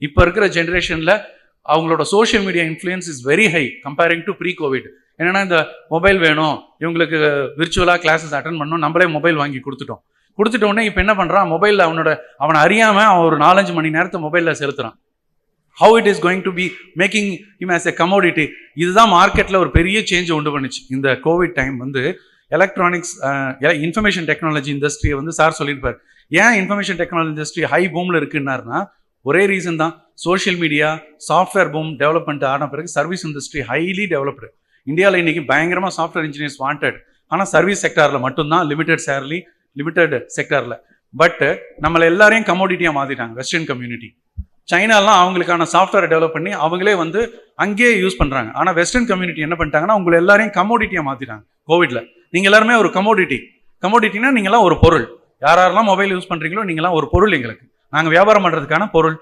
இப்போ இருக்கிற ஜென்ரேஷனில் அவங்களோட social media influence is very high comparing to pre Covid. என்னன்னா இந்த மொபைல் வேணும், இவங்களுக்கு விர்ச்சுவலாக கிளாஸஸ் அட்டன் பண்ணணும், நம்மளே மொபைல் வாங்கி கொடுத்துட்ட உடனே இப்போ என்ன பண்ணுறான், மொபைலில் அவனை அறியாமல் அவன் ஒரு 4-5 மணி நேரத்தை மொபைலில் செலுத்துறான். How it is going to be making him as a commodity. இதுதான் மார்க்கெட்டில் ஒரு பெரிய சேஞ்ச் உண்டு பண்ணுச்சு. இந்த covid time electronics information technology இண்டஸ்ட்ரியை சார் சொல்லியிருப்பார். ஏன் இன்ஃபர்மேஷன் டெக்னாலஜி இண்டஸ்ட்ரி ஹை பூமில் இருக்குன்னாருன்னா ஒரே ரீசன் தான், social media software boom development ஆன பிறகு சர்வீஸ் இண்டஸ்ட்ரி ஹைலி டெவலப்டு. இந்தியாவில் இன்னைக்கு பயங்கரமாக சாஃப்ட்வேர் இன்ஜினியர்ஸ் வாண்டட். ஆனால் சர்வீஸ் செக்டாரில் மட்டும்தான் லிமிடெட் செக்டாரில். பட் நம்மளை எல்லாரையும் கமோடிட்டியாக மாற்றிட்டாங்க வெஸ்டர்ன் கம்யூனிட்டி. சைனாலாம் அவங்களுக்கான சாஃப்ட்வேரை டெவலப் பண்ணி அவங்களே அங்கேயே யூஸ் பண்ணுறாங்க. ஆனால் வெஸ்டர்ன் கம்யூனிட்டி என்ன பண்ணிட்டாங்கன்னா உங்களை எல்லாரையும் கமோடிட்டியாக மாற்றிட்டாங்க கோவிட்ல. நீங்கள் எல்லாருமே ஒரு கமோடிட்டினா நீங்களாம் ஒரு பொருள். யாரெல்லாம் மொபைல் யூஸ் பண்ணுறீங்களோ நீங்களாம் ஒரு பொருள், எங்களுக்கு நாங்கள் வியாபாரம் பண்ணுறதுக்கான பொருள்.